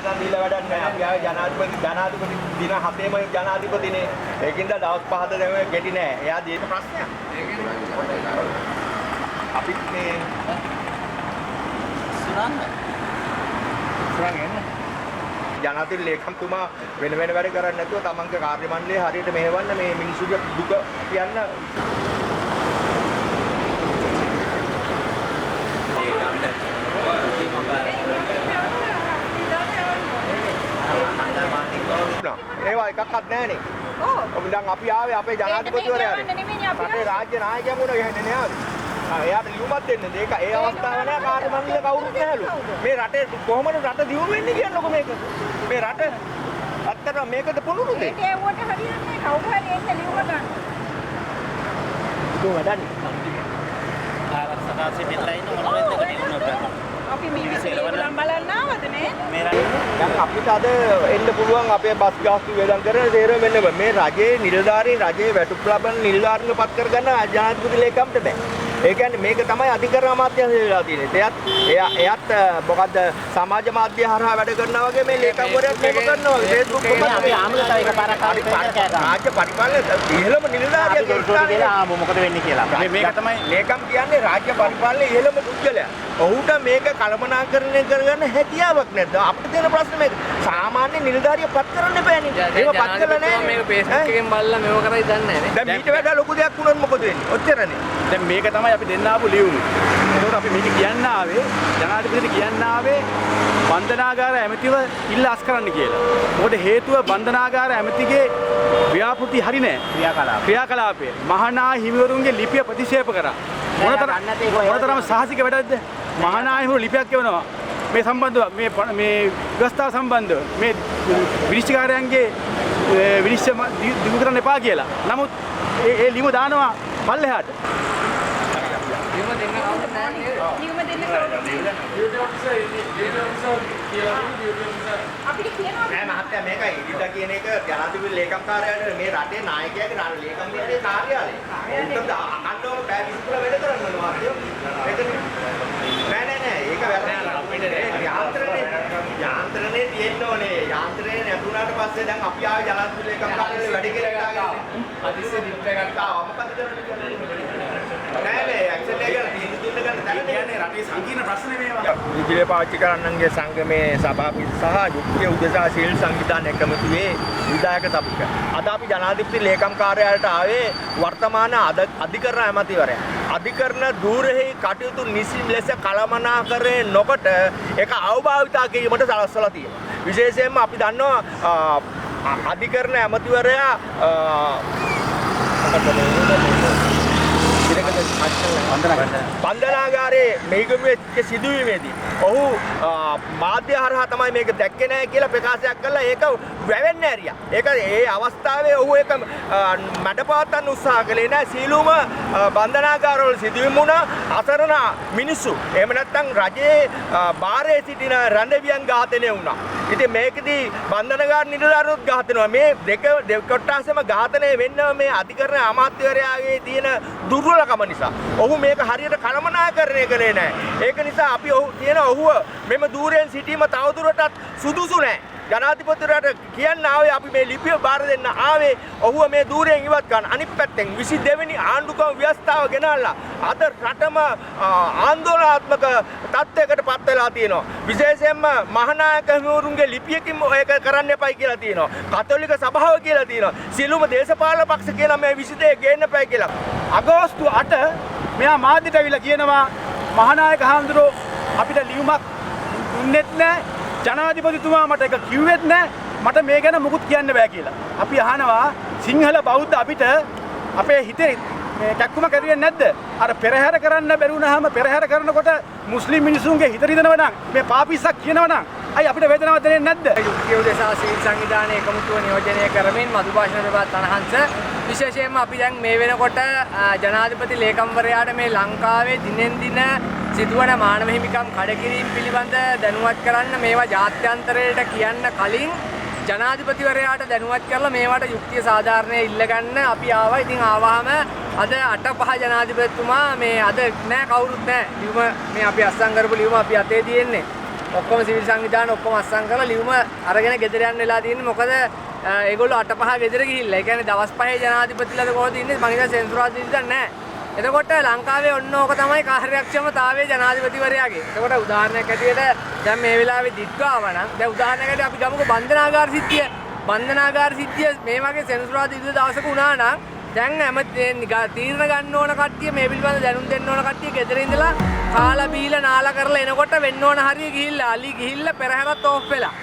නම් දීලා වැඩක් නැහැ. අපි ආවේ ජනාධිපති දින 7ෙම ජනාධිපතිනේ. ඒකින්ද දවස් 5ද දැම ගෙටි නැහැ. එයා දීන ප්‍රශ්නයක්. අපිත් මේ සුරංග ජනාධිපති ලේකම්තුමා වෙන වැඩ කරන්නේ නැතුව තමන්ගේ කාර්ය මණ්ඩලය හරියට මෙහෙවන්න මේ මිනිස්සුගේ දුක කියන්න ඒවා එකක්වත් නැහනේ. ඔව්. දැන් අපි ආවේ අපේ ජනාධිපතිවරයාට. අපේ රාජ්‍ය නායකයන් උන යන්නේ නැහැ. එයාට ලියුමක් දෙන්න. ඒක ඒ අවස්ථාව නෑ කාර්ය මණ්ඩලය කවුරුත් නැහැලු. මේ රටේ කොහොමද රට දියුණු වෙන්නේ කියන්නකො මේක. මේ රට ඇත්තටම මේකද පුළුණුද? ඒක ඒවට හරියන්නේ කවුරු හරි එන්න ලියුම ගන්න. ඒක වැඩන්නේ. ආරක්ෂක සිටින්නලා ඉන්න මොනවද ලියුම අපි මේක බලන්න ආවද නේ? මේ රටේ දැන් අපිට අද එන්න පුළුවන් අපේ බස් ගාස්තු වේදම් කරන තේරෙම වෙන්න මේ රජයේ නිලධාරීන් රජයේ වැටුප් ලබන නිලධාරීන්ව පත් කරගන්න ජනාධිපති ලේකම්ට බෑ. ඒ කියන්නේ මේක තමයි අධිකරණ අමාත්‍යාංශය වෙලා තියෙන්නේ. එයත් මොකද්ද සමාජ මාධ්‍ය හරහා වැඩ කරනවා වගේ මේ ලේකම්වරයාත් මේක කරනවා වගේ Facebook කොහොමද අපි ආමුලට ඒක පාරක් රාජ්‍ය පරිපාලන ඉහළම නිලධාරියා මොකද වෙන්නේ කියලා. මේක තමයි ලේකම් කියන්නේ රාජ්‍ය පරිපාලනයේ ඉහළම පුද්ගලයා. ඔහුට මේක කළමනාකරණය කරගන්න හැකියාවක් නැද්ද? අපිට තියෙන ප්‍රශ්නේ මේක. සාමාන්‍ය නිලධාරිය පත් කරන්න බෑනේ. ඒක පත් කරලා නැහැ. මේක Facebook එකෙන් බලලා මේව කරයි දන්නේ නැහැ නේ. දැන් ඊට වඩා ලොකු දෙයක් වුණොත් මොකද වෙන්නේ? ඔච්චරනේ. දැන් මේක තමයි අපි දෙන්න ආපු ලියුම. ඒකට අපි මේක කියන්න ආවේ ජනාධිපතිට කියන්න ආවේ බන්ධනාගාර ඇමතිව ඉල්ල අස් කරන්න කියලා. මොකද හේතුව බන්ධනාගාර ඇමතිගේ ව්‍යාපෘති හරි නෑ. ක්‍රියාකලාපය මහානා හිමිවරුන්ගේ ලිපිය ප්‍රතික්ෂේප කරා. මොනතරම් සාහසික වැඩක්ද? මහානා හිමිවරු ලිපියක් කියවනවා. මේ සම්බන්ධව මේ ව්‍යවස්ථාව සම්බන්ධව මේ විනිශ්චයකාරයන්ගේ විනිශ්චය දිනු කරන්න එපා කියලා. නමුත් ඒ ලියුම දානවා පල්ලෙහාට. ලියුම දෙන්න කවුරුත් නැහැ නේද? ලියුම දෙන්න අපිට කියනවා නෑ මහත්තයා මේකයි ඉදිරියට කියන එක ජනාධිපති ලේකම් කාර්යාලයේ මේ රටේ නායකයාගේ ලේකම් දෙන්නේ කාර්යාලය. උන්ට අකණ්ඩව බෑ විසිකල වැඩ කරන්න ඕනවා නෑ ඒක වැරදි අපිට යාන්ත්‍රණේ තියෙන්න ඕනේ. යාන්ත්‍රණේ නැතුණාට පස්සේ දැන් අපි ආවේ ජනාධිපති ලේකම් කාර්යාලයේ වැඩ කියලා හිතාගන්න. අදිස්සේ ඩිප්ට එකක් ආවා මොකද කරන්නේ? නෑ ඇක්සන් එක ගන්න දුන්න ගන්න දැන් කියන්නේ රටේ සංකීර්ණ ප්‍රශ්නේ මේවා. විදුලිය පාවිච්චි කරන්නන්ගේ සංගමේ සභාපති සහ යුක්තිය උදෙසා සීල් සංවිධාන එකමුතුවේ විධායක සභික. අද අපි ජනාධිපති ලේකම් කාර්යාලයට ආවේ වර්තමාන අධිකරණ ඇමතිවරයා. අධිකරණ ධූරෙහි කටයුතු නිසි ලෙස කළමනාකරණය නොකොට ඒක අවභාවිතා කිරීමට සලස්වලා තියෙනවා. විශේෂයෙන්ම අපි දන්නවා අධිකරණ ඇමතිවරයා බන්ධනාගාරයේ මේගොල්ලෝ සිදුවීමේදී ඔහු මාධ්‍ය හරහා තමයි මේක දැක්කේ නැහැ කියලා ප්‍රකාශයක් කළා. ඒක වැවෙන්නේ ඇරියා. ඒක ඒ අවස්ථාවේ ඔහු ඒක මඩපවත්තන්න උත්සාහ කළේ නැහැ. සීලුම බන්ධනාගාරවල සිදුවීම් වුණා. අසරණ මිනිස්සු එහෙම නැත්නම් රජයේ බාරයේ සිටින රැඳවියන් ඝාතනය වුණා. ඉතින් මේකදී බන්ධනාගාර නිලධාරීනුත් ඝාතනය වුණා. මේ දෙක කොටසම ඝාතනය වෙන්නම මේ අධිකරණ අමාත්‍යවරයාගේ තියෙන දුර්වලකම නිසා. ඔහු මේක හරියට කළමනාකරණය කළේ නැහැ. ඒක නිසා අපි ඔහු කියන ඔහුව මෙම ධූරයෙන් සිටීම තවදුරටත් සුදුසු නැහැ. ජනාධිපතිවරයාට කියන්න ආවේ අපි මේ ලිපිය බාර දෙන්න ආවේ ඔහුව මේ ධූරයෙන් ඉවත් ගන්න. අනිත් පැත්තෙන් 22 වෙනි ආණ්ඩුක්‍රම ව්‍යවස්ථාව ගෙනල්ලා අද රටම ආందోලනාත්මක තත්ත්වයකට පත් වෙලා තියෙනවා. විශේෂයෙන්ම මහානායක හිමිවරුන්ගේ ලිපියකින් ඒක කරන්න එපයි කියලා තියෙනවා. කතෝලික සභාව කියලා තියෙනවා. සියලුම දේශපාලන පක්ෂ කියලා මේ 22 ගේන්න එපයි කියලා. අගෝස්තු 8 මෙයා මාධ්‍යට ඇවිල්ලා කියනවා මහානායක හාමුදුරුවෝ අපිට ලියුමක් දුන්නෙත් නැහැ. ජනාධිපතිතුමා මට එක කිව්වෙත් නැහැ. මට මේ ගැන මුකුත් කියන්න බෑ කියලා. අපි අහනවා සිංහල බෞද්ධ අපිට අපේ හිතේ මේ කැක්කුම කැදුවේ නැද්ද? අර පෙරහැර කරන්න බැරි වුණාම පෙරහැර කරනකොට මුස්ලිම් මිනිසුන්ගේ හිත රිදෙනවා නම් මේ පාපිස්සක් කියනවා නම් අයි අපිට වේදනාවක් දැනෙන්නේ නැද්ද? යුක්තිය උදෙසා සීල් සංවිධානය එකමුතුව නියෝජනය කරමින් මధుභාෂණ ප්‍රභාත් තනහන්ස විශේෂයෙන්ම අපි දැන් මේ වෙනකොට ජනාධිපති ලේකම්වරයාට මේ ලංකාවේ දිනෙන් දින සිදුවන මානව හිමිකම් කඩකිරීම පිළිබඳ දැනුවත් කරන්න මේවා ජාත්‍යන්තරයට කියන්න කලින් ජනාධිපතිවරයාට දැනුවත් කරලා මේවට යුක්තිය සාධාරණය ඉල්ලගන්න අපි ආවා. ඉතින් ආවහම අද 8-5 ජනාධිපතිතුමා මේ අද නෑ කවුරුත් නෑ. ලියුම මේ අපි අස්සම් කරපු ලියුම අපි අතේ තියෙන්නේ. ඔක්කොම සිවිල් සංවිධාන ඔක්කොම අස්සම් කරලා ලියුම අරගෙන ගෙදර යන්න වෙලා තියෙන්නේ. මොකද ඒගොල්ලෝ 8:05 ගෙදර ගිහිල්ලා. ඒ කියන්නේ දවස් 5 ජනාධිපතිලාද කොහොමද ඉන්නේ? මං හිතා සෙන්සුරාදා ඉඳන් නැහැ. එතකොට ලංකාවේ ඔන්න ඕක තමයි කාර්යක්ෂමතාවයේ ජනාධිපතිවරයාගේ. එතකොට උදාහරණයක් ඇටියට දැන් මේ වෙලාවේ දිත්වාව නම් දැන් උදාහරණයක් ඇටියට අපි ගමුකෝ බන්ධනාගාර සිද්ධිය. බන්ධනාගාර සිද්ධිය මේ වගේ සෙන්සුරාදා ඉඳ දවසක වුණා නම් දැන් හැම තීරණ ගන්න ඕන කට්ටිය මේ පිළිබඳව දැනුම් දෙන්න ඕන කට්ටිය ගෙදර ඉඳලා කාලා බීලා නාලා කරලා එනකොට වෙන්න ඕන හරිය ගිහිල්ලා අලි ගිහිල්ලා පෙරහැරත් ඕෆ් වෙලා